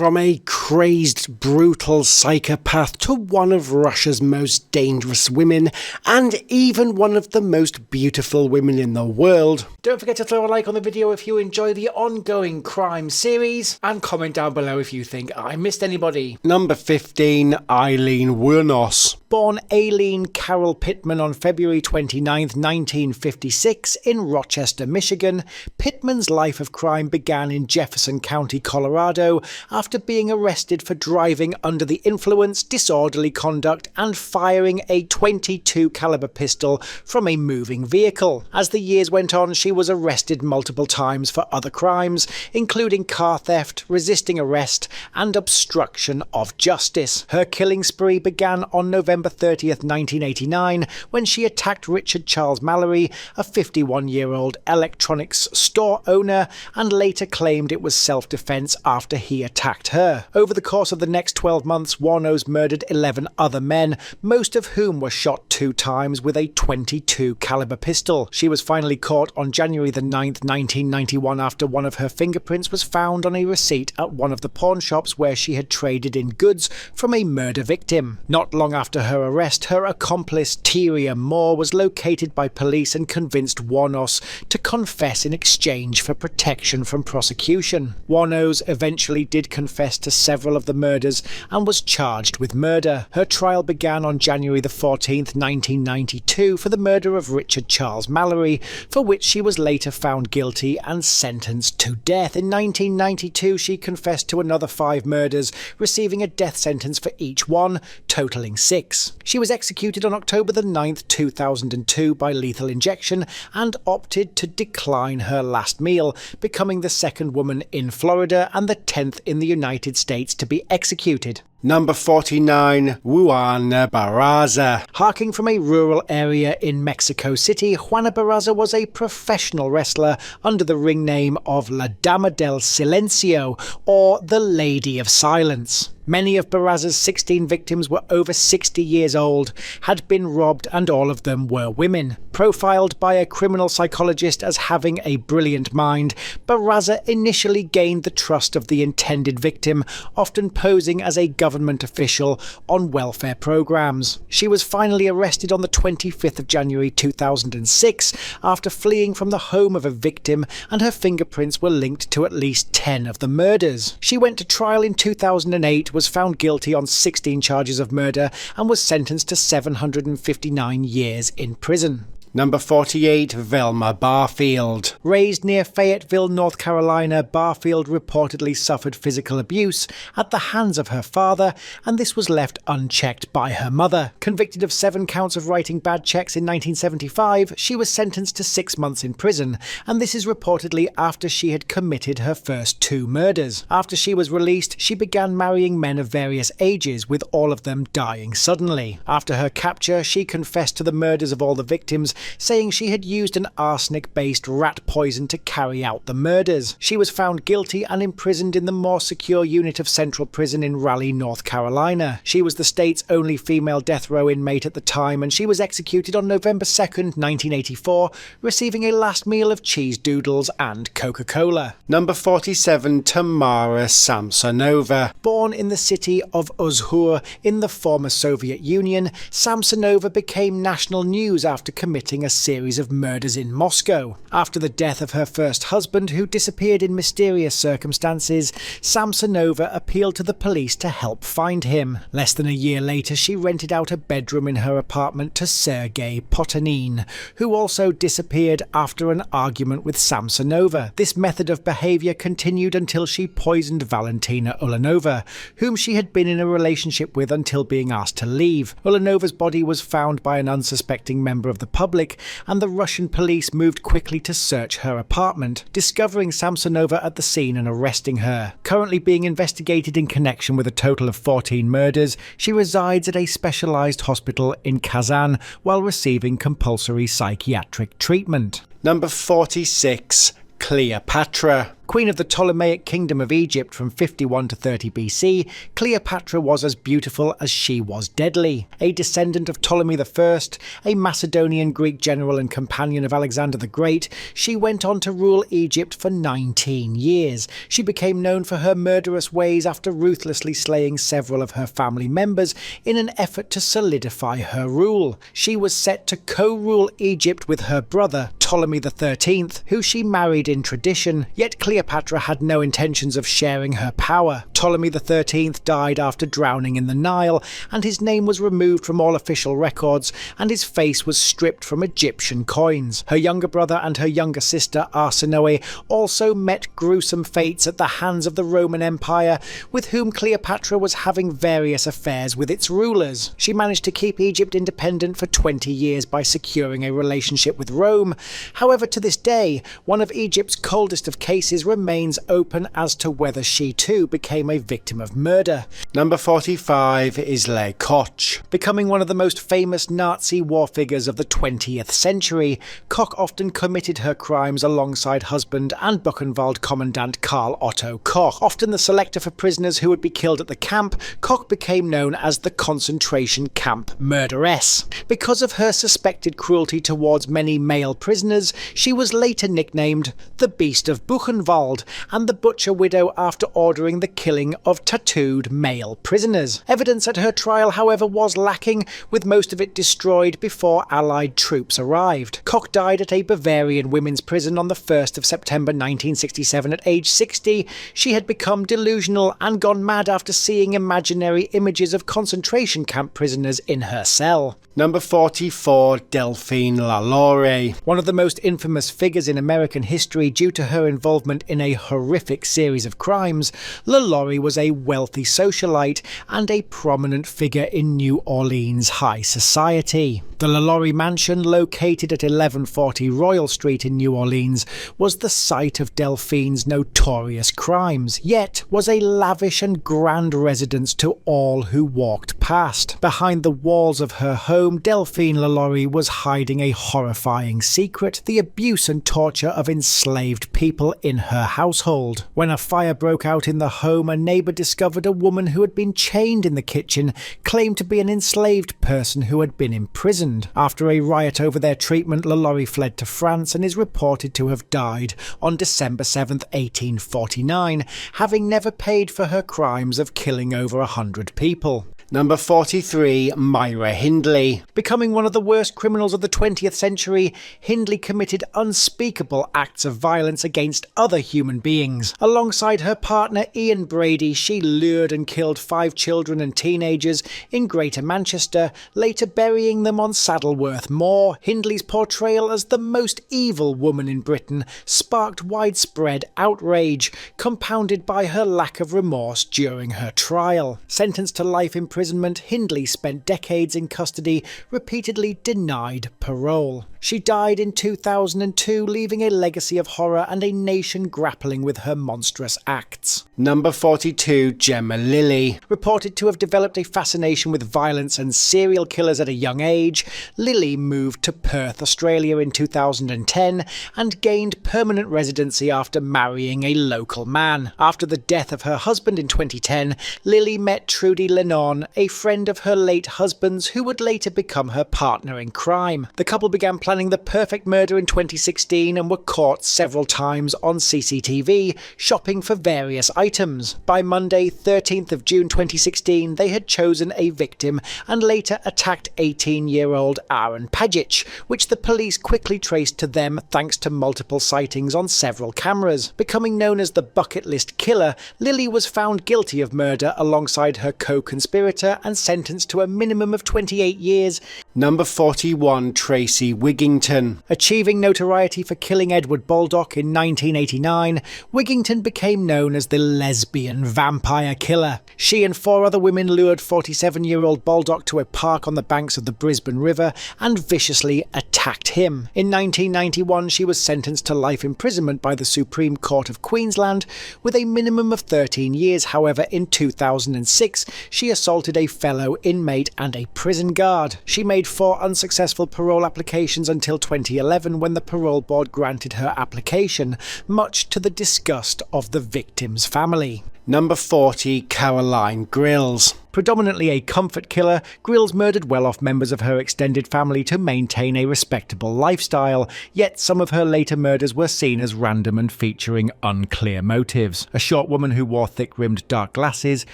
From a crazed, brutal psychopath to one of Russia's most dangerous women, and even one of the most beautiful women in the world. Don't forget to throw a like on the video if you enjoy the ongoing crime series, and comment down below if you think I missed anybody. Number 15, Eileen Wos. Born Aileen Carol Pittman on February 29, 1956 in Rochester, Michigan, Pittman's life of crime began in Jefferson County, Colorado, after being arrested for driving under the influence, disorderly conduct, and firing a .22 caliber pistol from a moving vehicle. As the years went on, she was arrested multiple times for other crimes, including car theft, resisting arrest, and obstruction of justice. Her killing spree began on November 30th, 1989, when she attacked Richard Charles Mallory, a 51-year-old electronics store owner, and later claimed it was self-defense after he attacked her. Over the course of the next 12 months, Wos murdered 11 other men, most of whom were shot 2 times with a .22 caliber pistol. She was finally caught on January the 9th, 1991, after one of her fingerprints was found on a receipt at one of the pawn shops where she had traded in goods from a murder victim. Not long after her arrest, her accomplice Tyria Moore was located by police and convinced Wos to confess in exchange for protection from prosecution. Wos eventually did confess to several of the murders and was charged with murder. Her trial began on January the 14th, 1992 for the murder of Richard Charles Mallory, for which she was later found guilty and sentenced to death. In 1992, she confessed to another 5 murders, receiving a death sentence for each one, totaling 6. She was executed on October the 9th, 2002 by lethal injection and opted to decline her last meal, becoming the 2nd woman in Florida and the 10th in the United States to be executed. Number 49, Juana Baraza. Harking from a rural area in Mexico City, Juana Baraza was a professional wrestler under the ring name of La Dama del Silencio, or the Lady of Silence. Many of Baraza's 16 victims were over 60 years old, had been robbed, and all of them were women. Profiled by a criminal psychologist as having a brilliant mind, Baraza initially gained the trust of the intended victim, often posing as a government official on welfare programs. She was finally arrested on the 25th of January 2006 after fleeing from the home of a victim, and her fingerprints were linked to at least 10 of the murders. She went to trial in 2008, was found guilty on 16 charges of murder, and was sentenced to 759 years in prison. Number 48, Velma Barfield. Raised near Fayetteville, North Carolina, Barfield reportedly suffered physical abuse at the hands of her father, and this was left unchecked by her mother. Convicted of 7 counts of writing bad checks in 1975, she was sentenced to 6 months in prison, and this is reportedly after she had committed her first 2 murders. After she was released, she began marrying men of various ages, with all of them dying suddenly. After her capture, she confessed to the murders of all the victims, saying she had used an arsenic-based rat poison to carry out the murders. She was found guilty and imprisoned in the more secure unit of Central Prison in Raleigh, North Carolina. She was the state's only female death row inmate at the time, and she was executed on November 2nd, 1984, receiving a last meal of cheese doodles and Coca-Cola. Number 47, Tamara Samsonova. Born in the city of Uzhur in the former Soviet Union, Samsonova became national news after committing a series of murders in Moscow. After the death of her first husband, who disappeared in mysterious circumstances, Samsonova appealed to the police to help find him. Less than a year later, she rented out a bedroom in her apartment to Sergei Potanin, who also disappeared after an argument with Samsonova. This method of behavior continued until she poisoned Valentina Ulanova, whom she had been in a relationship with until being asked to leave. Ulanova's body was found by an unsuspecting member of the public, and the Russian police moved quickly to search her apartment, discovering Samsonova at the scene and arresting her. Currently being investigated in connection with a total of 14 murders, she resides at a specialized hospital in Kazan while receiving compulsory psychiatric treatment. Number 46, Cleopatra. Queen of the Ptolemaic Kingdom of Egypt from 51 to 30 BC, Cleopatra was as beautiful as she was deadly. A descendant of Ptolemy I, a Macedonian Greek general and companion of Alexander the Great, she went on to rule Egypt for 19 years. She became known for her murderous ways after ruthlessly slaying several of her family members in an effort to solidify her rule. She was set to co-rule Egypt with her brother, Ptolemy XIII, who she married in tradition, yet Cleopatra had no intentions of sharing her power. Ptolemy XIII died after drowning in the Nile, and his name was removed from all official records, and his face was stripped from Egyptian coins. Her younger brother and her younger sister Arsinoe also met gruesome fates at the hands of the Roman Empire, with whom Cleopatra was having various affairs with its rulers. She managed to keep Egypt independent for 20 years by securing a relationship with Rome. However, to this day, one of Egypt's coldest of cases remains open as to whether she too became a victim of murder. Number 45 is Le Koch. Becoming one of the most famous Nazi war figures of the 20th century, Koch often committed her crimes alongside husband and Buchenwald commandant Karl Otto Koch. Often the selector for prisoners who would be killed at the camp, Koch became known as the concentration camp murderess. Because of her suspected cruelty towards many male prisoners, she was later nicknamed the Beast of Buchenwald and the Butcher Widow after ordering the killing of tattooed male prisoners. Evidence at her trial, however, was lacking, with most of it destroyed before Allied troops arrived. Koch died at a Bavarian women's prison on the 1st of September 1967 at age 60. She had become delusional and gone mad after seeing imaginary images of concentration camp prisoners in her cell. Number 44, Delphine LaLaurie. One of the most infamous figures in American history due to her involvement in a horrific series of crimes, LaLaurie was a wealthy socialite and a prominent figure in New Orleans high society. The LaLaurie mansion, located at 1140 Royal Street in New Orleans, was the site of Delphine's notorious crimes, yet was a lavish and grand residence to all who walked past. Behind the walls of her home, Delphine LaLaurie was hiding a horrifying secret: the abuse and torture of enslaved people in her household. When a fire broke out in the home, a neighbour discovered a woman who had been chained in the kitchen, claimed to be an enslaved person who had been imprisoned. After a riot over their treatment, LaLaurie fled to France and is reported to have died on December 7, 1849, having never paid for her crimes of killing over 100 people. Number 43, Myra Hindley. Becoming one of the worst criminals of the 20th century, Hindley committed unspeakable acts of violence against other human beings. Alongside her partner Ian Brady, she lured and killed 5 children and teenagers in Greater Manchester, later burying them on Saddleworth Moor. Hindley's portrayal as the most evil woman in Britain sparked widespread outrage, compounded by her lack of remorse during her trial. Sentenced to life imprisonment, Hindley spent decades in custody, repeatedly denied parole. She died in 2002, leaving a legacy of horror and a nation grappling with her monstrous acts. Number 42, Gemma Lily. Reported to have developed a fascination with violence and serial killers at a young age, Lily moved to Perth, Australia in 2010 and gained permanent residency after marrying a local man. After the death of her husband in 2010, Lily met Trudy Lennon, a friend of her late husband's who would later become her partner in crime. The couple began planning the perfect murder in 2016 and were caught several times on CCTV, shopping for various items. By Monday, 13th of June 2016, they had chosen a victim and later attacked 18-year-old Aaron Pajic, which the police quickly traced to them thanks to multiple sightings on several cameras. Becoming known as the bucket list killer, Lily was found guilty of murder alongside her co-conspirator and sentenced to a minimum of 28 years. Number 41, Tracy Wigington. Achieving notoriety for killing Edward Baldock in 1989, Wigington became known as the lesbian vampire killer. She and 4 other women lured 47-year-old Baldock to a park on the banks of the Brisbane River and viciously attacked him. In 1991, she was sentenced to life imprisonment by the Supreme Court of Queensland, with a minimum of 13 years. However, in 2006, she assaulted assaulted a fellow inmate and a prison guard. She made 4 unsuccessful parole applications until 2011 when the parole board granted her application, much to the disgust of the victim's family. Number 40, Caroline Grills. Predominantly a comfort killer, Grills murdered well-off members of her extended family to maintain a respectable lifestyle, yet some of her later murders were seen as random and featuring unclear motives. A short woman who wore thick-rimmed dark glasses,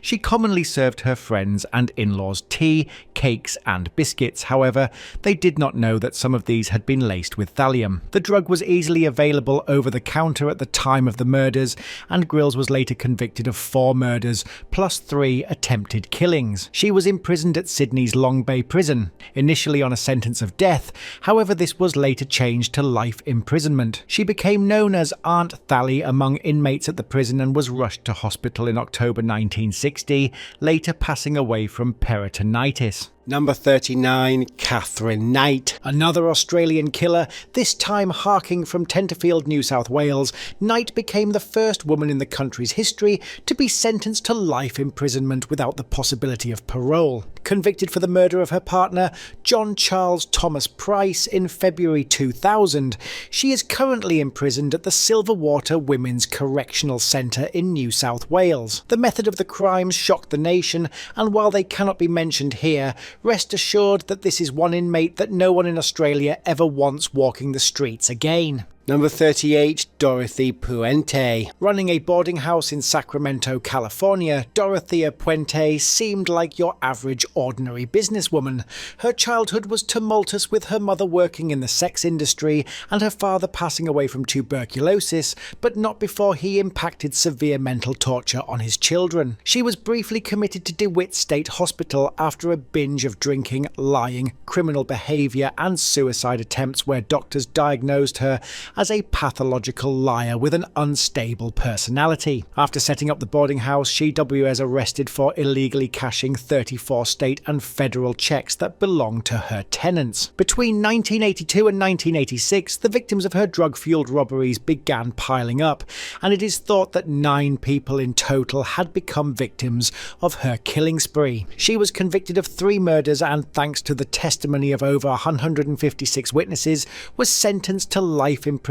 she commonly served her friends and in-laws tea, cakes and biscuits. However, they did not know that some of these had been laced with thallium. The drug was easily available over the counter at the time of the murders, and Grills was later convicted of 4 murders, plus 3 attempted killings. She was imprisoned at Sydney's Long Bay prison, initially on a sentence of death. However, this was later changed to life imprisonment. She became known as Aunt Thally among inmates at the prison and was rushed to hospital in October 1960, later passing away from peritonitis. Number 39, Catherine Knight. Another Australian killer, this time harking from Tenterfield, New South Wales. Knight became the first woman in the country's history to be sentenced to life imprisonment without the possibility of parole. Convicted for the murder of her partner, John Charles Thomas Price, in February 2000, she is currently imprisoned at the Silverwater Women's Correctional Centre in New South Wales. The method of the crimes shocked the nation, and while they cannot be mentioned here, rest assured that this is one inmate that no one in Australia ever wants walking the streets again. Number 38, Dorothy Puente. Running a boarding house in Sacramento, California, Dorothea Puente seemed like your average ordinary businesswoman. Her childhood was tumultuous, with her mother working in the sex industry and her father passing away from tuberculosis, but not before he impacted severe mental torture on his children. She was briefly committed to DeWitt State Hospital after a binge of drinking, lying, criminal behaviour and suicide attempts, where doctors diagnosed her as a pathological liar with an unstable personality. After setting up the boarding house, she was arrested for illegally cashing 34 state and federal checks that belonged to her tenants. Between 1982 and 1986, the victims of her drug-fueled robberies began piling up, and it is thought that 9 people in total had become victims of her killing spree. She was convicted of 3 murders and, thanks to the testimony of over 156 witnesses, was sentenced to life imprisonment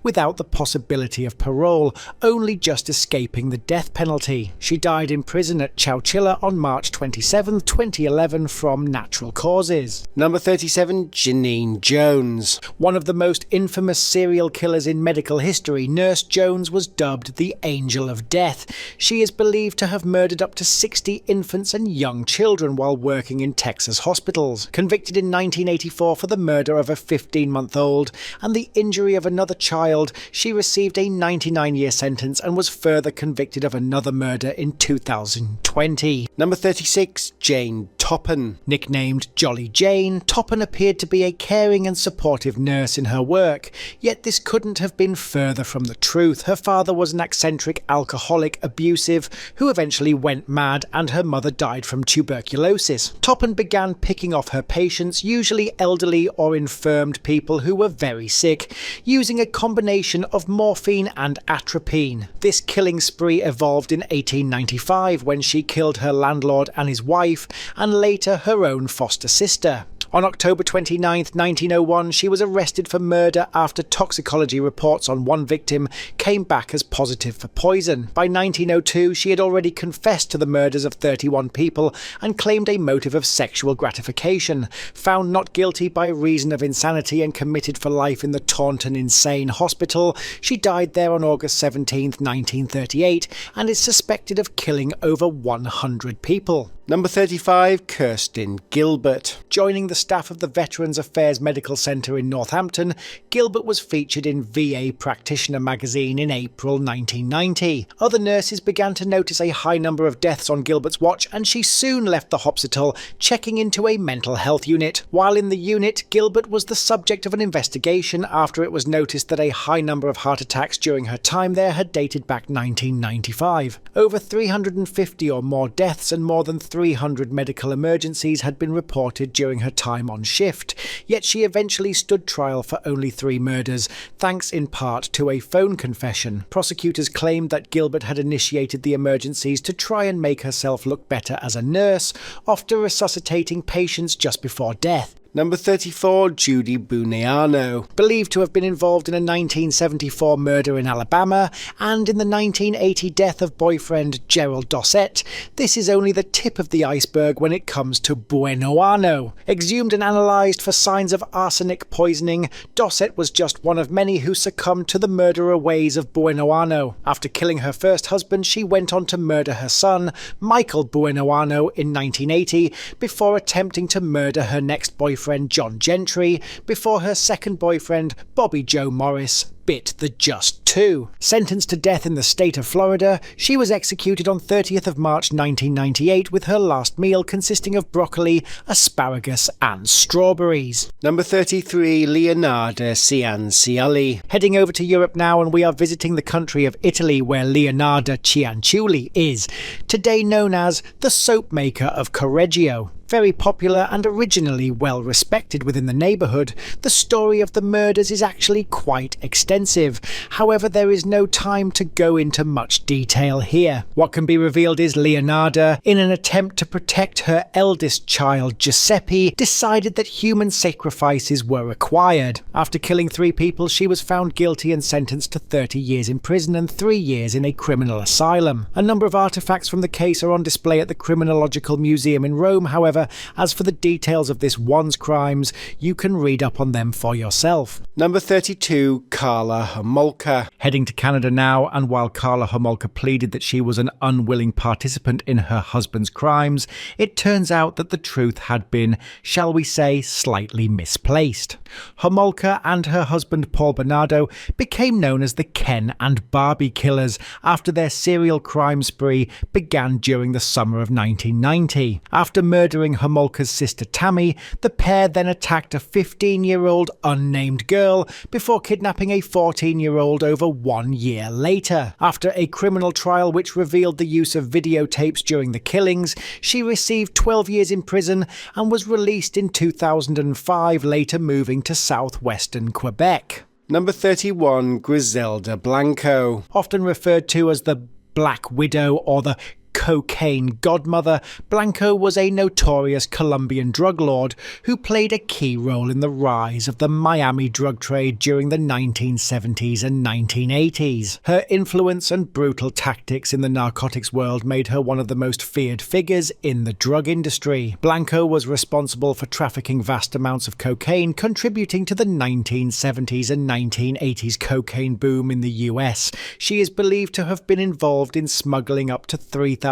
without the possibility of parole, only just escaping the death penalty. She died in prison at Churchill on March 27, 2011 from natural causes. Number 37, Janine Jones. One of the most infamous serial killers in medical history, Nurse Jones was dubbed the Angel of Death. She is believed to have murdered up to 60 infants and young children while working in Texas hospitals. Convicted in 1984 for the murder of a 15-month-old and the injury of another child, she received a 99-year sentence and was further convicted of another murder in 2020. Number 36, Jane Toppen. Nicknamed Jolly Jane, Toppen appeared to be a caring and supportive nurse in her work, yet this couldn't have been further from the truth. Her father was an eccentric alcoholic, abusive, who eventually went mad, and her mother died from tuberculosis. Toppen began picking off her patients, usually elderly or infirmed people who were very sick, using a combination of morphine and atropine. This killing spree evolved in 1895 when she killed her landlord and his wife, and later her own foster sister. On October 29, 1901, she was arrested for murder after toxicology reports on one victim came back as positive for poison. By 1902, she had already confessed to the murders of 31 people and claimed a motive of sexual gratification. Found not guilty by reason of insanity and committed for life in the Taunton Insane Hospital, she died there on August 17, 1938, and is suspected of killing over 100 people. Number 35, Kiren Gilbert. Joining the staff of the Veterans Affairs Medical Centre in Northampton, Gilbert was featured in VA Practitioner magazine in April 1990. Other nurses began to notice a high number of deaths on Gilbert's watch, and she soon left the hospital, checking into a mental health unit. While in the unit, Gilbert was the subject of an investigation after it was noticed that a high number of heart attacks during her time there had dated back 1995. Over 350 or more deaths and more than 300 medical emergencies had been reported during her time on shift, yet she eventually stood trial for only 3 murders, thanks in part to a phone confession. Prosecutors claimed that Gilbert had initiated the emergencies to try and make herself look better as a nurse, often resuscitating patients just before death. Number 34, Judy Bueno. Believed to have been involved in a 1974 murder in Alabama and in the 1980 death of boyfriend Gerald Dossett, this is only the tip of the iceberg when it comes to Buenoano. Exhumed and analysed for signs of arsenic poisoning, Dossett was just one of many who succumbed to the murderer ways of Buenoano. After killing her first husband, she went on to murder her son, Michael Buenoano, in 1980, before attempting to murder her next boyfriend John Gentry, before her second boyfriend Bobby Joe Morris bit the just two. Sentenced to death in the state of Florida, she was executed on 30th of March 1998 with her last meal consisting of broccoli, asparagus and strawberries. Number 33, Leonardo Cianciulli. Heading over to Europe now, and we are visiting the country of Italy where Leonardo Cianciulli is, today known as the soap maker of Correggio. Very popular and originally well respected within the neighbourhood, the story of the murders is actually quite extensive. However, there is no time to go into much detail here. What can be revealed is Leonardo, in an attempt to protect her eldest child Giuseppe, decided that human sacrifices were required. After killing 3 people, she was found guilty and sentenced to 30 years in prison and 3 years in a criminal asylum. A number of artefacts from the case are on display at the Criminological Museum in Rome. However, as for the details of this one's crimes, you can read up on them for yourself. Number 32, Carla Homolka. Heading to Canada now, and while Carla Homolka pleaded that she was an unwilling participant in her husband's crimes, it turns out that the truth had been, shall we say, slightly misplaced. Homolka and her husband Paul Bernardo became known as the Ken and Barbie Killers after their serial crime spree began during the summer of 1990. After murdering Homolka's sister Tammy, the pair then attacked a 15-year-old unnamed girl before kidnapping a 14-year-old over 1 year later. After a criminal trial which revealed the use of videotapes during the killings, she received 12 years in prison and was released in 2005, later moving to southwestern Quebec. Number 31, Gisela Blanco. Often referred to as the Black Widow or the cocaine godmother, Blanco was a notorious Colombian drug lord who played a key role in the rise of the Miami drug trade during the 1970s and 1980s. Her influence and brutal tactics in the narcotics world made her one of the most feared figures in the drug industry. Blanco was responsible for trafficking vast amounts of cocaine, contributing to the 1970s and 1980s cocaine boom in the US. She is believed to have been involved in smuggling up to 3,400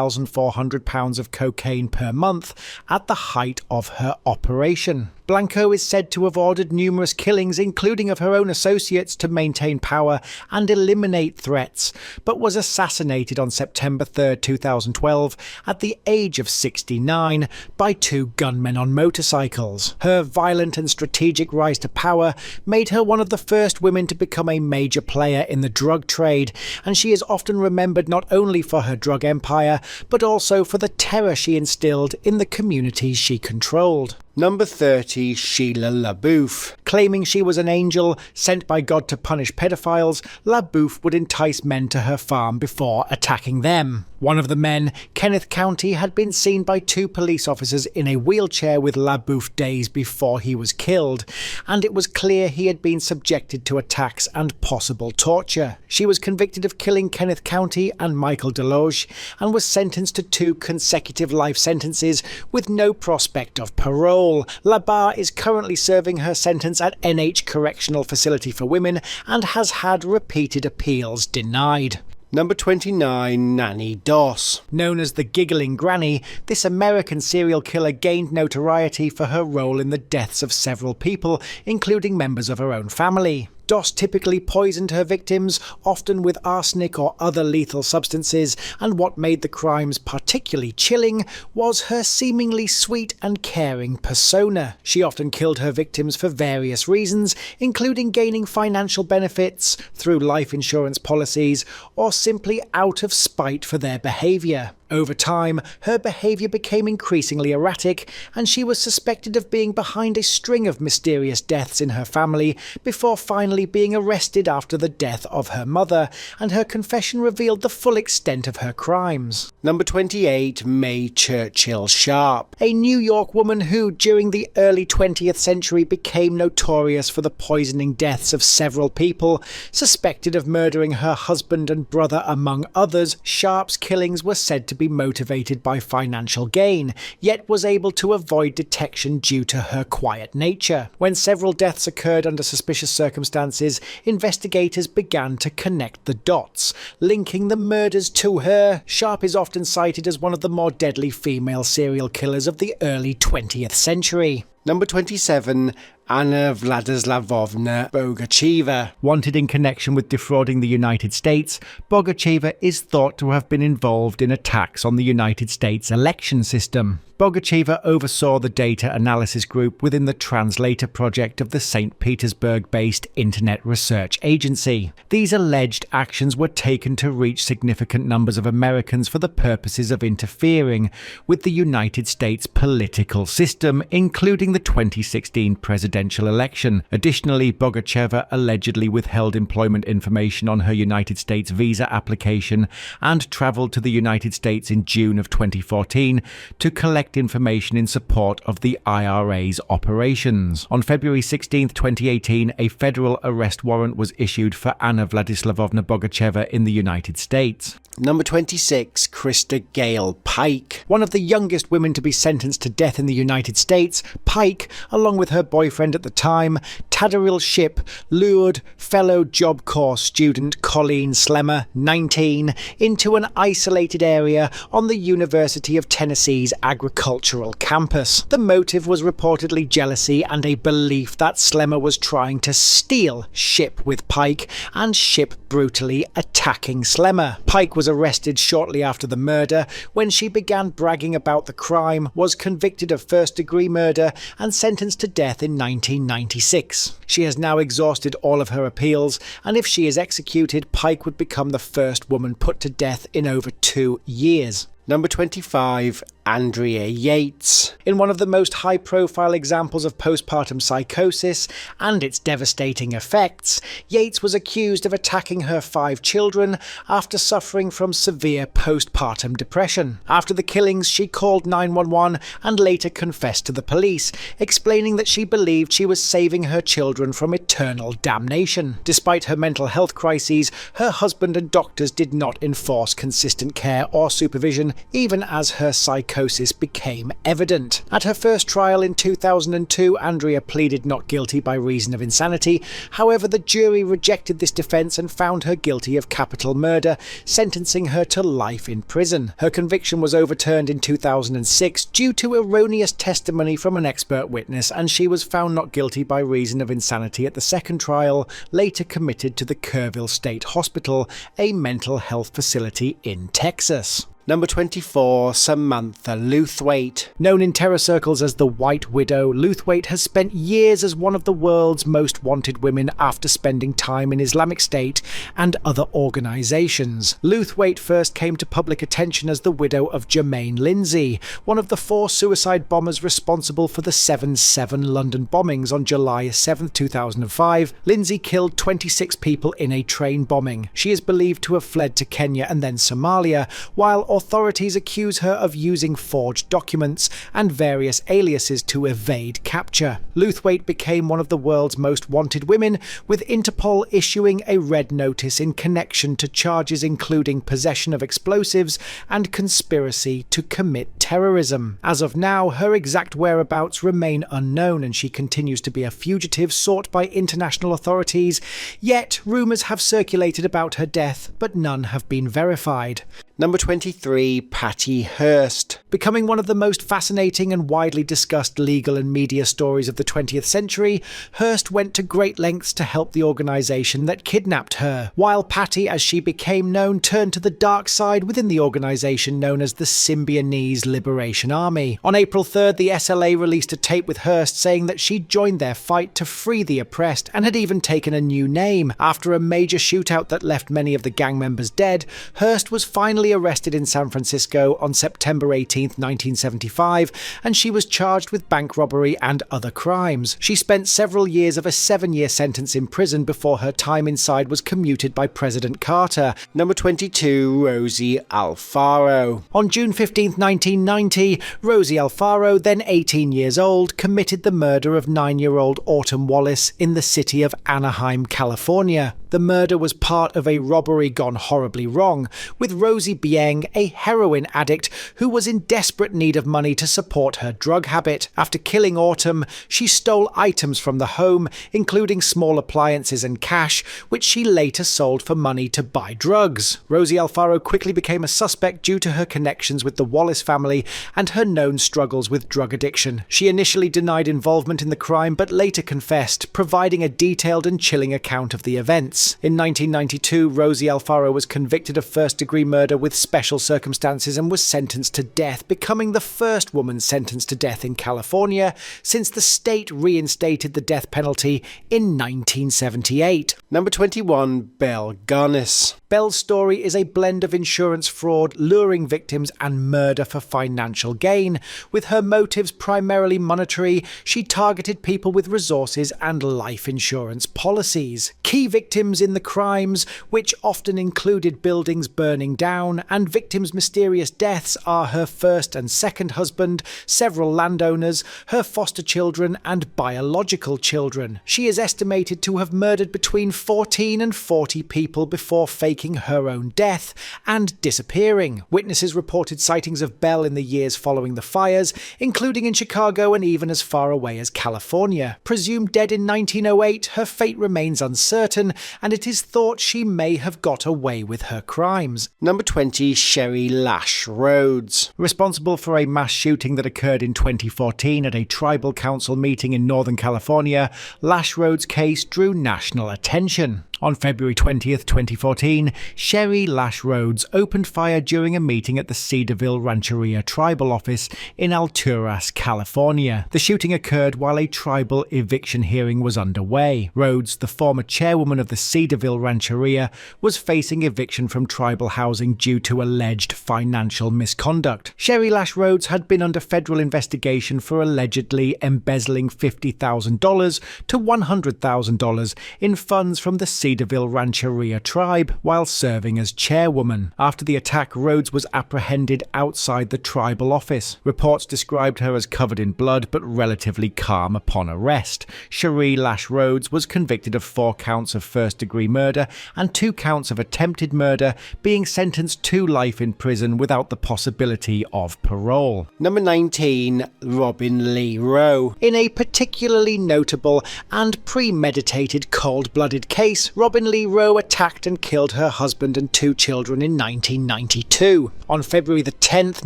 pounds of cocaine per month at the height of her operation. Blanco is said to have ordered numerous killings, including of her own associates, to maintain power and eliminate threats, but was assassinated on September 3, 2012, at the age of 69, by 2 gunmen on motorcycles. Her violent and strategic rise to power made her one of the first women to become a major player in the drug trade, and she is often remembered not only for her drug empire, but also for the terror she instilled in the communities she controlled. Number 30, Sheila Laber. Claiming she was an angel sent by God to punish pedophiles, Laber would entice men to her farm before attacking them. One of the men, Kenneth County, had been seen by 2 police officers in a wheelchair with Laber days before he was killed, and it was clear he had been subjected to attacks and possible torture. She was convicted of killing Kenneth County and Michael Deloge, and was sentenced to 2 consecutive life sentences with no prospect of parole. Laber is currently serving her sentence at NH Correctional Facility for Women and has had repeated appeals denied. Number 29, Nanny Doss. Known as the Giggling Granny, this American serial killer gained notoriety for her role in the deaths of several people, including members of her own family. Doss typically poisoned her victims, often with arsenic or other lethal substances, and what made the crimes particularly chilling was her seemingly sweet and caring persona. She often killed her victims for various reasons, including gaining financial benefits through life insurance policies, or simply out of spite for their behaviour. Over time, her behaviour became increasingly erratic, and she was suspected of being behind a string of mysterious deaths in her family before finally being arrested after the death of her mother, and her confession revealed the full extent of her crimes. Number 28. May Churchill Sharp. A New York woman who, during the early 20th century, became notorious for the poisoning deaths of several people. Suspected of murdering her husband and brother among others, Sharp's killings were said to be motivated by financial gain, yet was able to avoid detection due to her quiet nature. When several deaths occurred under suspicious circumstances, investigators began to connect the dots, linking the murders to her. Sharp is often cited as one of the more deadly female serial killers of the early 20th century. Number 27. Anna Vladislavovna Bogacheva. Wanted in connection with defrauding the United States, Bogacheva is thought to have been involved in attacks on the United States election system. Bogacheva oversaw the data analysis group within the Translator project of the St. Petersburg-based Internet Research Agency. These alleged actions were taken to reach significant numbers of Americans for the purposes of interfering with the United States political system, including the 2016 presidential election. Additionally, Bogacheva allegedly withheld employment information on her United States visa application and travelled to the United States in June of 2014 to collect information in support of the IRA's operations. On February 16, 2018, a federal arrest warrant was issued for Anna Vladislavovna Bogacheva in the United States. Number 26. Krista Gail Pike. One of the youngest women to be sentenced to death in the United States, Pike, along with her boyfriend at the time, Tadariel Shipp, lured fellow Job Corps student Colleen Slemmer, 19, into an isolated area on the University of Tennessee's agricultural campus. The motive was reportedly jealousy and a belief that Slemmer was trying to steal Shipp with Pike, and Shipp brutally attacking Slemmer. Pike was arrested shortly after the murder when she began bragging about the crime, was convicted of first-degree murder, and sentenced to death in 1996. She has now exhausted all of her appeals, and if she is executed, Pike would become the first woman put to death in over 2 years. Number 25. Andrea Yates. In one of the most high-profile examples of postpartum psychosis and its devastating effects, Yates was accused of attacking her 5 children after suffering from severe postpartum depression. After the killings, she called 911 and later confessed to the police, explaining that she believed she was saving her children from eternal damnation. Despite her mental health crises, her husband and doctors did not enforce consistent care or supervision, even as her psychosis became evident. At her first trial in 2002, Andrea pleaded not guilty by reason of insanity. However, the jury rejected this defense and found her guilty of capital murder, sentencing her to life in prison. Her conviction was overturned in 2006 due to erroneous testimony from an expert witness, and she was found not guilty by reason of insanity at the second trial, later committed to the Kerrville State Hospital, a mental health facility in Texas. Number 24. Samantha Luthweight. Known in terror circles as the White Widow, Luthweight has spent years as one of the world's most wanted women after spending time in Islamic State and other organisations. Luthweight first came to public attention as the widow of Jermaine Lindsay, one of the 4 suicide bombers responsible for the 7/7 London bombings on July 7, 2005. Lindsay killed 26 people in a train bombing. She is believed to have fled to Kenya and then Somalia, while authorities accuse her of using forged documents and various aliases to evade capture. Luthweight became one of the world's most wanted women, with Interpol issuing a red notice in connection to charges including possession of explosives and conspiracy to commit terrorism. As of now, her exact whereabouts remain unknown, and she continues to be a fugitive sought by international authorities, yet rumours have circulated about her death, but none have been verified. Number 23. Patty Hearst. Becoming one of the most fascinating and widely discussed legal and media stories of the 20th century, Hearst went to great lengths to help the organisation that kidnapped her, while Patty, as she became known, turned to the dark side within the organisation known as the Symbionese Liberation Army. On April 3rd, the SLA released a tape with Hearst saying that she'd joined their fight to free the oppressed and had even taken a new name. After a major shootout that left many of the gang members dead, Hearst was finally arrested in San Francisco on September 18, 1975, and she was charged with bank robbery and other crimes. She spent several years of a 7-year sentence in prison before her time inside was commuted by President Carter. Number 22, Rosie Alfaro. On June 15, 1990, Rosie Alfaro, then 18 years old, committed the murder of 9-year-old Autumn Wallace in the city of Anaheim, California. The murder was part of a robbery gone horribly wrong, with Rosie being a heroin addict who was in desperate need of money to support her drug habit. After killing Autumn, she stole items from the home, including small appliances and cash, which she later sold for money to buy drugs. Rosie Alfaro quickly became a suspect due to her connections with the Wallace family and her known struggles with drug addiction. She initially denied involvement in the crime but later confessed, providing a detailed and chilling account of the events. In 1992, Rosie Alfaro was convicted of first-degree murder with special circumstances and was sentenced to death, becoming the first woman sentenced to death in California since the state reinstated the death penalty in 1978. Number 21, Belle Garnis. Belle's story is a blend of insurance fraud, luring victims, and murder for financial gain. With her motives primarily monetary, she targeted people with resources and life insurance policies. Key victims in the crimes, which often included buildings burning down, and victims' mysterious deaths are her first and second husband, several landowners, her foster children, and biological children. She is estimated to have murdered between 14 and 40 people before faking her own death and disappearing. Witnesses reported sightings of Belle in the years following the fires, including in Chicago and even as far away as California. Presumed dead in 1908, her fate remains uncertain, and it is thought she may have got away with her crimes. Number 20, Sherry Lash Rhodes. Responsible for a mass shooting that occurred in 2014 at a tribal council meeting in Northern California, Lash Rhodes' case drew national attention. On February 20th, 2014, Sherry Lash Rhodes opened fire during a meeting at the Cedarville Rancheria tribal office in Alturas, California. The shooting occurred while a tribal eviction hearing was underway. Rhodes, the former chairwoman of the Cedarville Rancheria, was facing eviction from tribal housing due to alleged financial misconduct. Sherry Lash Rhodes had been under federal investigation for allegedly embezzling $50,000 to $100,000 in funds from the Cedarville Rancheria tribe while serving as chairwoman. After the attack, Rhodes was apprehended outside the tribal office. Reports described her as covered in blood but relatively calm upon arrest. Sherry Lash Rhodes was convicted of 4 counts of first-degree murder and 2 counts of attempted murder, being sentenced to life in prison without the possibility of parole. Number 19, Robin Lee Rowe. In a particularly notable and premeditated cold-blooded case, Robin Lee Rowe attacked and killed her husband and 2 children in 1992. On February the 10th,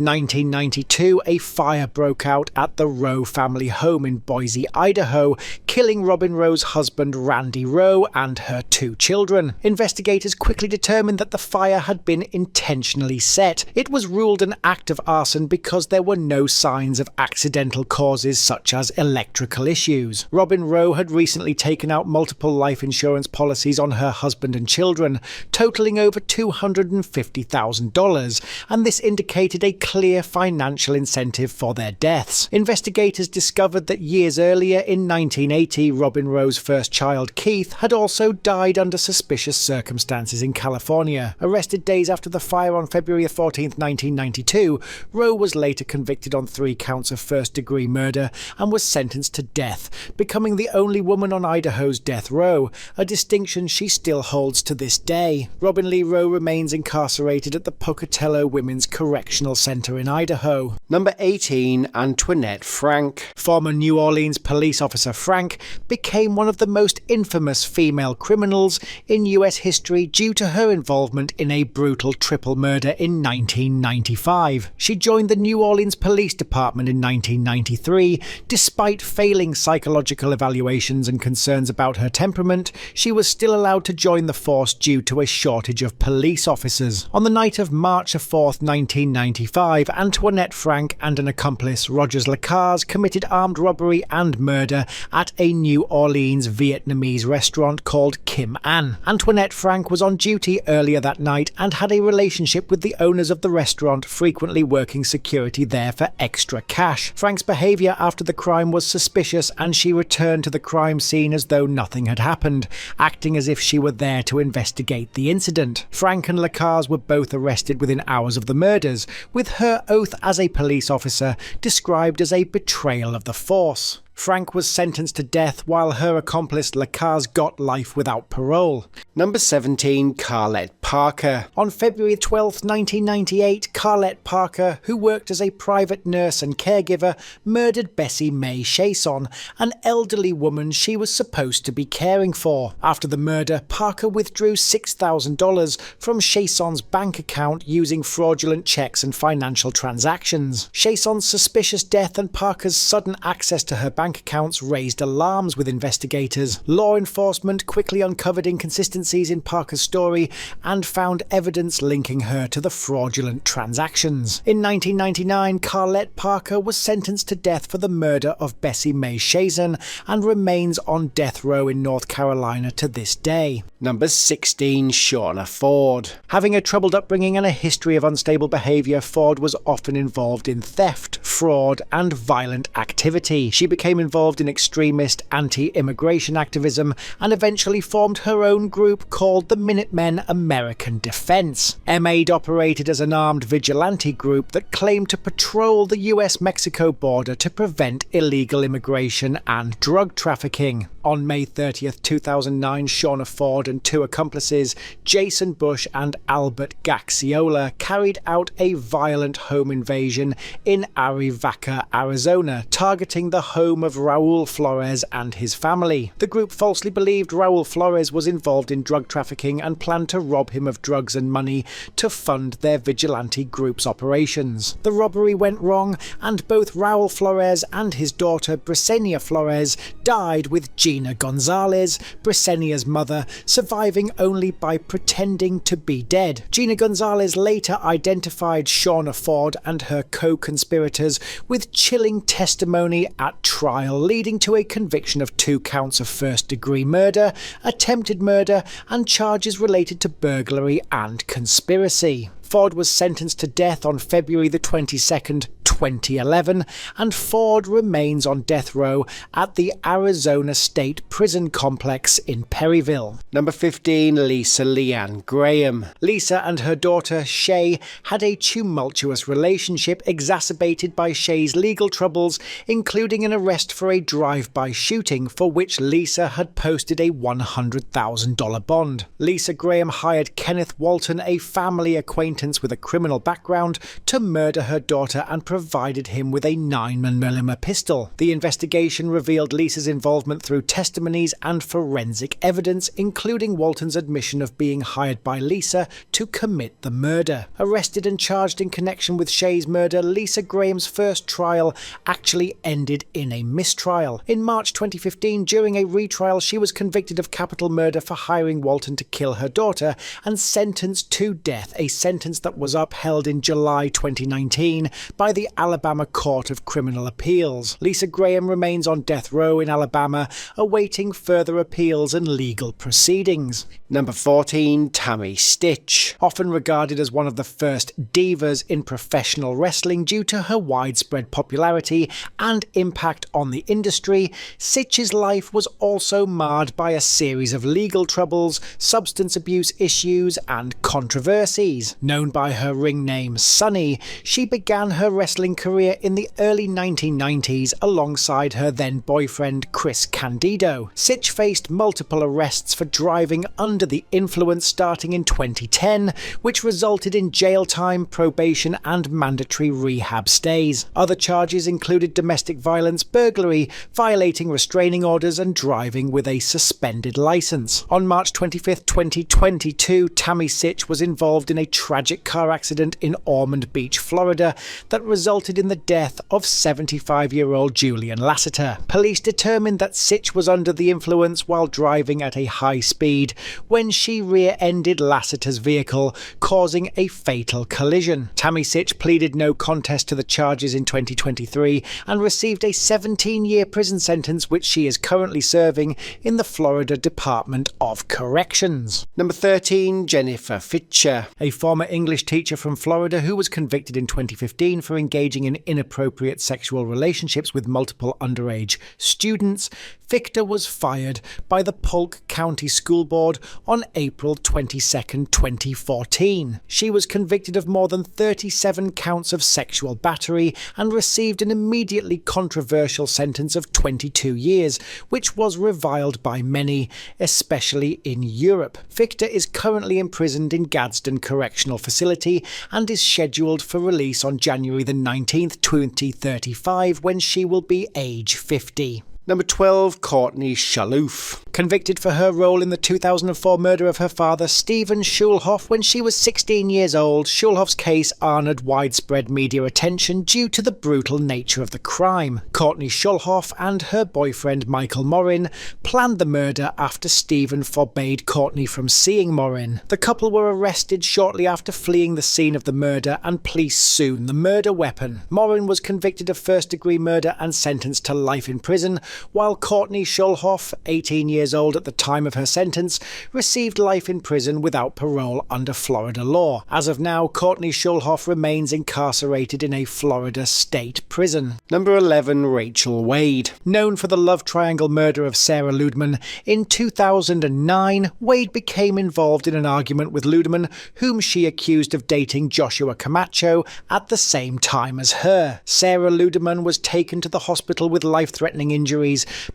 1992, a fire broke out at the Rowe family home in Boise, Idaho, killing Robin Rowe's husband Randy Rowe and her 2 children. Investigators quickly determined that the fire had been intentionally set. It was ruled an act of arson because there were no signs of accidental causes such as electrical issues. Robin Rowe had recently taken out multiple life insurance policies on her husband and children, totaling over $250,000, and this indicated a clear financial incentive for their deaths. Investigators discovered that years earlier, in 1980, Robin Rowe's first child, Keith, had also died under suspicious circumstances in California. Arrested days after the fire on February 14, 1992, Rowe was later convicted on 3 counts of first-degree murder and was sentenced to death, becoming the only woman on Idaho's death row, a distinction she still holds to this day. Robin Lee Rowe remains incarcerated at the Pocatello Women's Correctional Center in Idaho. Number 18, Antoinette Frank. Former New Orleans police officer Frank became one of the most infamous female criminals in U.S. history due to her involvement in a brutal triple murder in 1995. She joined the New Orleans Police Department in 1993. Despite failing psychological evaluations and concerns about her temperament, she was still allowed to join the force due to a shortage of police officers. On the night of March 4th, 1995, Antoinette Frank and an accomplice, Rogers Lacaze, committed armed robbery and murder at a New Orleans Vietnamese restaurant called Kim An. Antoinette Frank was on duty earlier that night and had a relationship with the owners of the restaurant, frequently working security there for extra cash. Frank's behaviour after the crime was suspicious, and she returned to the crime scene as though nothing had happened, acting as if she were there to investigate the incident. Frank and Lacaze were both arrested within hours of the murders, with her oath as a police officer described as a betrayal of the force. Frank was sentenced to death while her accomplice Lacaze got life without parole. Number 17, Carlet Parker. On February 12, 1998, Carlet Parker, who worked as a private nurse and caregiver, murdered Bessie Mae Chason, an elderly woman she was supposed to be caring for. After the murder, Parker withdrew $6,000 from Chason's bank account using fraudulent checks and financial transactions. Chason's suspicious death and Parker's sudden access to her bank accounts raised alarms with investigators. Law enforcement quickly uncovered inconsistencies in Parker's story and found evidence linking her to the fraudulent transactions. In 1999, Carlet Parker was sentenced to death for the murder of Bessie Mae Chason and remains on death row in North Carolina to this day. Number 16, Shauna Ford. Having a troubled upbringing and a history of unstable behaviour, Ford was often involved in theft, fraud, and violent activity. She became involved in extremist anti-immigration activism and eventually formed her own group called the Minutemen American Defense. MAID operated as an armed vigilante group that claimed to patrol the US-Mexico border to prevent illegal immigration and drug trafficking. On May 30th, 2009, Shauna Ford and two accomplices, Jason Bush and Albert Gaxiola, carried out a violent home invasion in Arivaca, Arizona, targeting the home of Raul Flores and his family. The group falsely believed Raul Flores was involved in drug trafficking and planned to rob him of drugs and money to fund their vigilante group's operations. The robbery went wrong, and both Raul Flores and his daughter Brisenia Flores died, with Gina Gonzalez, Brisenia's mother, surviving only by pretending to be dead. Gina Gonzalez later identified Shauna Ford and her co-conspirators with chilling testimony at trial, leading to a conviction of 2 counts of first-degree murder, attempted murder, and charges related to burglary and conspiracy. Ford was sentenced to death on February the 22nd, 2011, and Ford remains on death row at the Arizona State Prison Complex in Perryville. Number 15, Lisa Leanne Graham. Lisa and her daughter Shay had a tumultuous relationship exacerbated by Shay's legal troubles, including an arrest for a drive-by shooting for which Lisa had posted a $100,000 bond. Lisa Graham hired Kenneth Walton, a family acquaintance with a criminal background, to murder her daughter and provided him with a 9mm pistol. The investigation revealed Lisa's involvement through testimonies and forensic evidence, including Walton's admission of being hired by Lisa to commit the murder. Arrested and charged in connection with Shay's murder, Lisa Graham's first trial actually ended in a mistrial. In March 2015, during a retrial, she was convicted of capital murder for hiring Walton to kill her daughter and sentenced to death, a sentence that was upheld in July 2019 by the Alabama Court of Criminal Appeals. Lisa Graham remains on death row in Alabama, awaiting further appeals and legal proceedings. Number 14, Tammy Stitch. Often regarded as one of the first divas in professional wrestling due to her widespread popularity and impact on the industry, Stitch's life was also marred by a series of legal troubles, substance abuse issues, and controversies. Known by her ring name Sunny, she began her wrestling career in the early 1990s alongside her then boyfriend Chris Candido. Stitch faced multiple arrests for driving under the influence starting in 2010, which resulted in jail time, probation, and mandatory rehab stays. Other charges included domestic violence, burglary, violating restraining orders, and driving with a suspended license. On March 25, 2022, Tammy Stitch was involved in a tragic tragic car accident in Ormond Beach, Florida, that resulted in the death of 75-year-old Julian Lassiter. Police determined that Sitch was under the influence while driving at a high speed when she rear-ended Lassiter's vehicle, causing a fatal collision. Tammy Sitch pleaded no contest to the charges in 2023 and received a 17-year prison sentence, which she is currently serving in the Florida Department of Corrections. Number 13, Jennifer Fitcher. A former English teacher from Florida who was convicted in 2015 for engaging in inappropriate sexual relationships with multiple underage students, Fichter was fired by the Polk County School Board on April 22, 2014. She was convicted of more than 37 counts of sexual battery and received an immediately controversial sentence of 22 years, which was reviled by many, especially in Europe. Fichter is currently imprisoned in Gadsden Correctional Facility and is scheduled for release on January the 19th, 2035, when she will be age 50. Number 12, Courtney Schulhoff. Convicted for her role in the 2004 murder of her father, Stephen Schulhoff, when she was 16 years old, Schulhoff's case garnered widespread media attention due to the brutal nature of the crime. Courtney Schulhoff and her boyfriend Michael Morin planned the murder after Stephen forbade Courtney from seeing Morin. The couple were arrested shortly after fleeing the scene of the murder, and police soon the murder weapon. Morin was convicted of first-degree murder and sentenced to life in prison, while Courtney Schulhoff, 18 years old at the time of her sentence, received life in prison without parole under Florida law. As of now, Courtney Schulhoff remains incarcerated in a Florida state prison. Number 11, Rachel Wade. Known for the love triangle murder of Sarah Ludeman, in 2009, Wade became involved in an argument with Ludeman, whom she accused of dating Joshua Camacho at the same time as her. Sarah Ludeman was taken to the hospital with life-threatening injuries,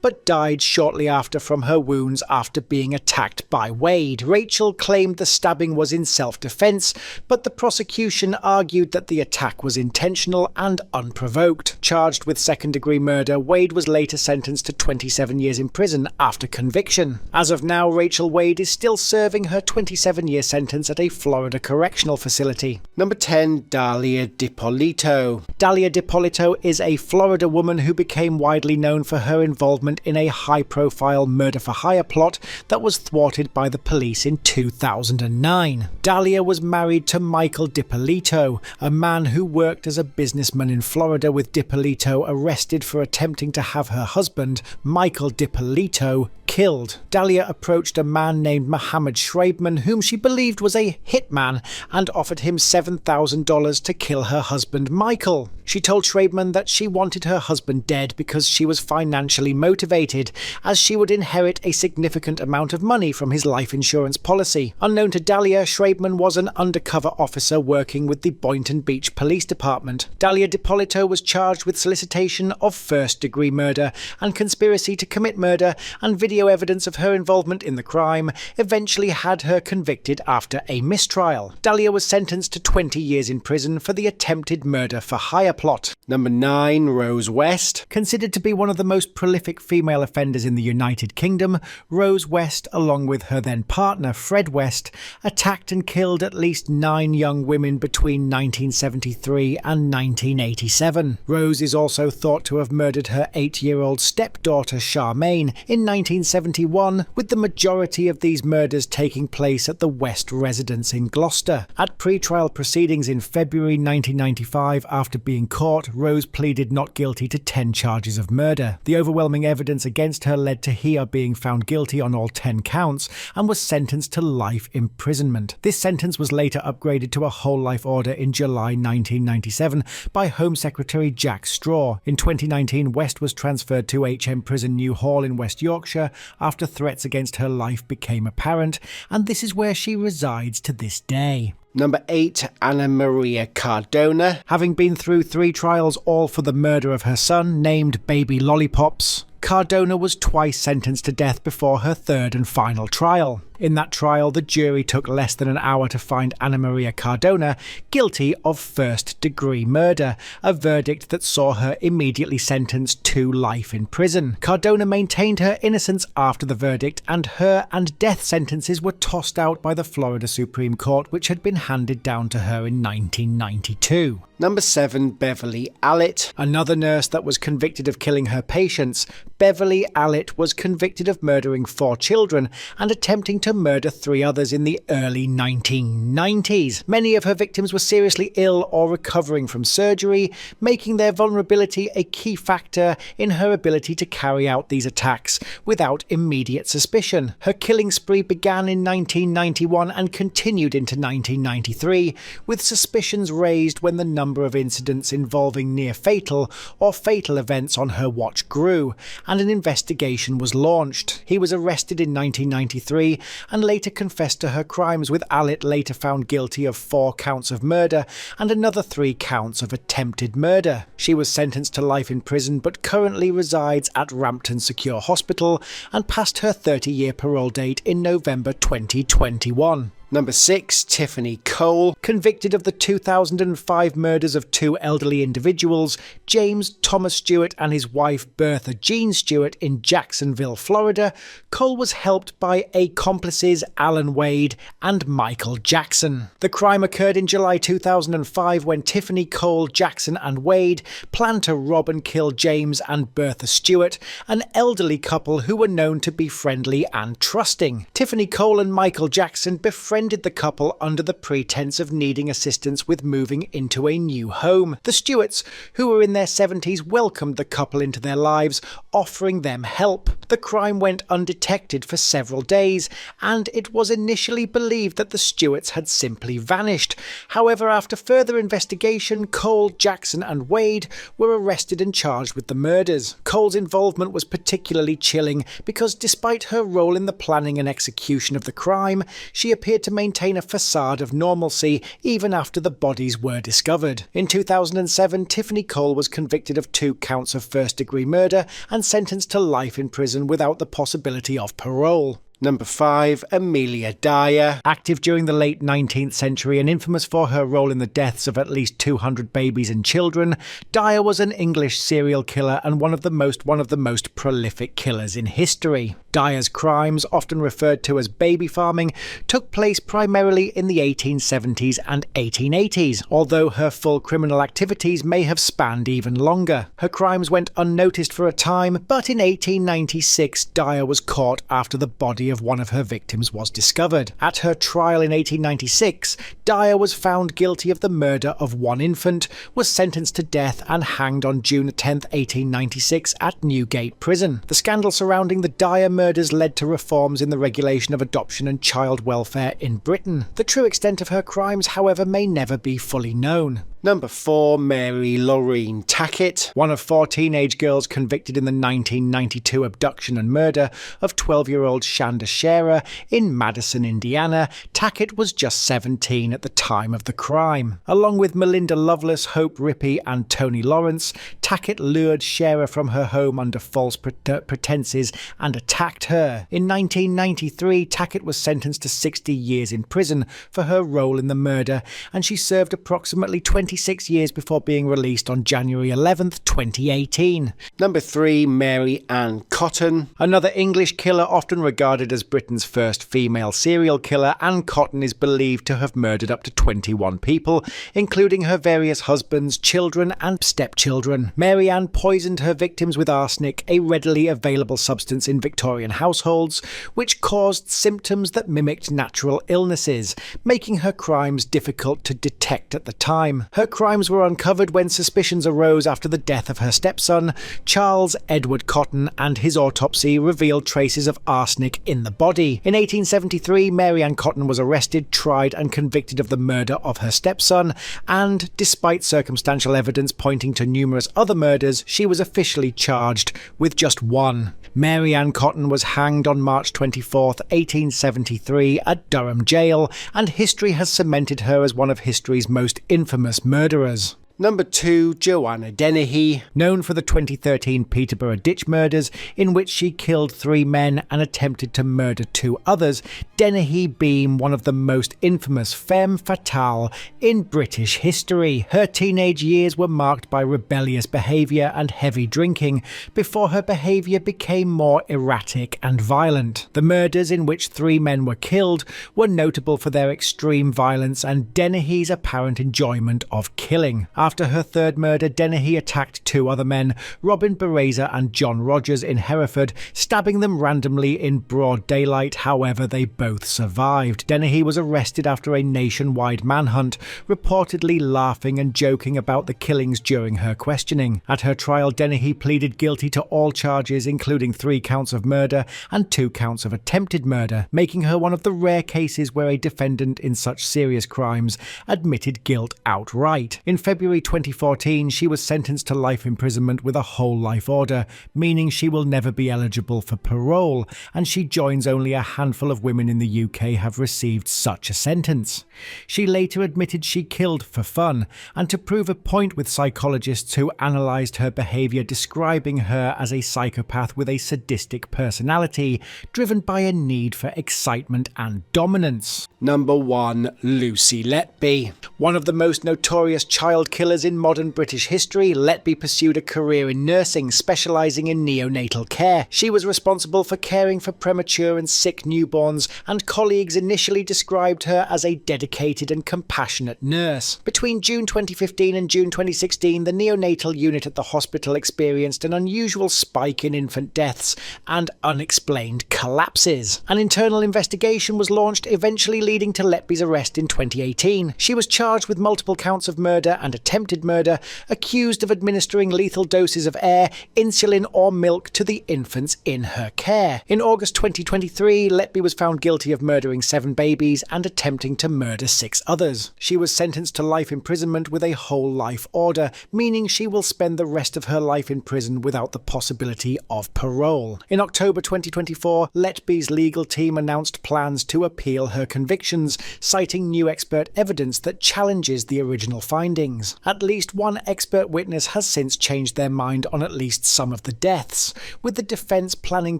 but died shortly after from her wounds after being attacked by Wade. Rachel claimed the stabbing was in self-defense, but the prosecution argued that the attack was intentional and unprovoked. Charged with second-degree murder, Wade was later sentenced to 27 years in prison after conviction. As of now, Rachel Wade is still serving her 27-year sentence at a Florida correctional facility. Number 10, Dalia Deolo. Dalia Deolo is a Florida woman who became widely known for her involvement in a high-profile murder-for-hire plot that was thwarted by the police in 2009. Dalia was married to Michael Deolo, a man who worked as a businessman in Florida, with Deolo arrested for attempting to have her husband, Michael Deolo, killed. Dalia approached a man named Mohammed Schreibman, whom she believed was a hitman, and offered him $7,000 to kill her husband, Michael. She told Schreibman that she wanted her husband dead because she was financially motivated, as she would inherit a significant amount of money from his life insurance policy. Unknown to Dalia, Schreibman was an undercover officer working with the Boynton Beach Police Department. Dalia Deolo was charged with solicitation of first-degree murder and conspiracy to commit murder, and video evidence of her involvement in the crime eventually had her convicted after a mistrial. Dalia was sentenced to 20 years in prison for the attempted murder-for-hire plot. Number 9, Rose West. Considered to be one of the most prolific female offenders in the United Kingdom, Rose West, along with her then partner Fred West, attacked and killed at least 9 young women between 1973 and 1987. Rose is also thought to have murdered her 8-year-old stepdaughter Charmaine in 1971, with the majority of these murders taking place at the West residence in Gloucester. At pre-trial proceedings in February 1995, after being caught, Rose pleaded not guilty to 10 charges of murder. The overwhelming evidence against her led to her being found guilty on all 10 counts and was sentenced to life imprisonment. This sentence was later upgraded to a whole life order in July 1997 by Home Secretary Jack Straw. In 2019, West was transferred to HM Prison New Hall in West Yorkshire after threats against her life became apparent, and this is where she resides to this day. Number 8, Anna Maria Cardona. Having been through 3 trials, all for the murder of her son, named Baby Lollipops, Cardona was twice sentenced to death before her third and final trial. In that trial, the jury took less than an hour to find Ana Maria Cardona guilty of first-degree murder, a verdict that saw her immediately sentenced to life in prison. Cardona maintained her innocence after the verdict, and her and death sentences were tossed out by the Florida Supreme Court, which had been handed down to her in 1992. Number 7. Beverly Allet. Another nurse that was convicted of killing her patients, Beverly Allet was convicted of murdering 4 children and attempting to murder 3 others in the early 1990s. Many of her victims were seriously ill or recovering from surgery, making their vulnerability a key factor in her ability to carry out these attacks without immediate suspicion. Her killing spree began in 1991 and continued into 1993, with suspicions raised when the number of incidents involving near-fatal or fatal events on her watch grew, and an investigation was launched. He was arrested in 1993 and later confessed to her crimes, with Allet later found guilty of 4 counts of murder and another 3 counts of attempted murder. She was sentenced to life in prison but currently resides at Rampton Secure Hospital and passed her 30-year parole date in November 2021. Number 6. Tiffany Cole. Convicted of the 2005 murders of 2 elderly individuals, James Thomas Stewart and his wife Bertha Jean Stewart in Jacksonville, Florida, Cole was helped by accomplices Alan Wade and Michael Jackson. The crime occurred in July 2005 when Tiffany Cole, Jackson and Wade planned to rob and kill James and Bertha Stewart, an elderly couple who were known to be friendly and trusting. Tiffany Cole and Michael Jackson befriended the couple under the pretense of needing assistance with moving into a new home. The Stewarts, who were in their 70s, welcomed the couple into their lives, offering them help. The crime went undetected for several days, and it was initially believed that the Stewarts had simply vanished. However, after further investigation, Cole, Jackson and Wade were arrested and charged with the murders. Cole's involvement was particularly chilling because despite her role in the planning and execution of the crime, she appeared to maintain a facade of normalcy even after the bodies were discovered. In 2007, Tiffany Cole was convicted of 2 counts of first-degree murder and sentenced to life in prison without the possibility of parole. Number 5. Amelia Dyer. Active during the late 19th century and infamous for her role in the deaths of at least 200 babies and children, Dyer was an English serial killer and one of the most prolific killers in history. Dyer's crimes, often referred to as baby farming, took place primarily in the 1870s and 1880s, although her full criminal activities may have spanned even longer. Her crimes went unnoticed for a time, but in 1896 Dyer was caught after the body of one of her victims was discovered. At her trial in 1896, Dyer was found guilty of the murder of 1 infant, was sentenced to death and hanged on June 10, 1896 at Newgate Prison. The scandal surrounding the Dyer murders led to reforms in the regulation of adoption and child welfare in Britain. The true extent of her crimes, however, may never be fully known. Number 4. Mary Lorraine Tackett. One of 4 teenage girls convicted in the 1992 abduction and murder of 12-year-old Shanda Sharer in Madison, Indiana, Tackett was just 17 at the time of the crime. Along with Melinda Loveless, Hope Rippey and Tony Lawrence, Tackett lured Sharer from her home under false pretenses and attacked her. In 1993, Tackett was sentenced to 60 years in prison for her role in the murder, and she served approximately 26 years before being released on January 11th, 2018. Number 3. Mary Ann Cotton. Another English killer often regarded as Britain's first female serial killer, Ann Cotton is believed to have murdered up to 21 people, including her various husbands, children and stepchildren. Mary Ann poisoned her victims with arsenic, a readily available substance in Victorian households, which caused symptoms that mimicked natural illnesses, making her crimes difficult to detect at the time. Her crimes were uncovered when suspicions arose after the death of her stepson, Charles Edward Cotton, and his autopsy revealed traces of arsenic in the body. In 1873, Mary Ann Cotton was arrested, tried and convicted of the murder of her stepson, and, despite circumstantial evidence pointing to numerous other murders, she was officially charged with just 1. Mary Ann Cotton was hanged on March 24, 1873 at Durham Jail, and history has cemented her as one of history's most infamous murderers. Number 2, Joanna Dennehy. Known for the 2013 Peterborough ditch murders, in which she killed 3 men and attempted to murder 2 others, Dennehy being one of the most infamous femme fatale in British history. Her teenage years were marked by rebellious behaviour and heavy drinking, before her behaviour became more erratic and violent. The murders, in which 3 men were killed, were notable for their extreme violence and Dennehy's apparent enjoyment of killing. After her 3rd murder, Dennehy attacked 2 other men, Robin Baraza and John Rogers, in Hereford, stabbing them randomly in broad daylight. However, they both survived. Dennehy was arrested after a nationwide manhunt, reportedly laughing and joking about the killings during her questioning. At her trial, Dennehy pleaded guilty to all charges, including 3 counts of murder and 2 counts of attempted murder, making her one of the rare cases where a defendant in such serious crimes admitted guilt outright. In February 2014, she was sentenced to life imprisonment with a whole life order, meaning she will never be eligible for parole, and she joins only a handful of women in the UK have received such a sentence. She later admitted she killed for fun, and to prove a point with psychologists who analysed her behaviour, describing her as a psychopath with a sadistic personality, driven by a need for excitement and dominance. Number 1, Lucy Letby. One of the most notorious child killers in modern British history, Letby pursued a career in nursing, specialising in neonatal care. She was responsible for caring for premature and sick newborns, and colleagues initially described her as a dedicated and compassionate nurse. Between June 2015 and June 2016, the neonatal unit at the hospital experienced an unusual spike in infant deaths and unexplained collapses. An internal investigation was launched, eventually leading to Letby's arrest in 2018. She was charged with multiple counts of murder and attempted murder, accused of administering lethal doses of air, insulin or milk to the infants in her care. In August 2023, Letby was found guilty of murdering 7 babies and attempting to murder 6 others. She was sentenced to life imprisonment with a whole life order, meaning she will spend the rest of her life in prison without the possibility of parole. In October 2024, Letby's legal team announced plans to appeal her convictions, citing new expert evidence that challenges the original findings. At least one expert witness has since changed their mind on at least some of the deaths, with the defence planning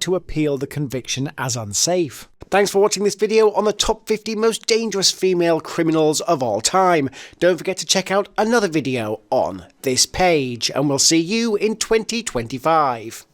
to appeal the conviction as unsafe. Thanks for watching this video on the top 50 most dangerous female criminals of all time. Don't forget to check out another video on this page, and we'll see you in 2025.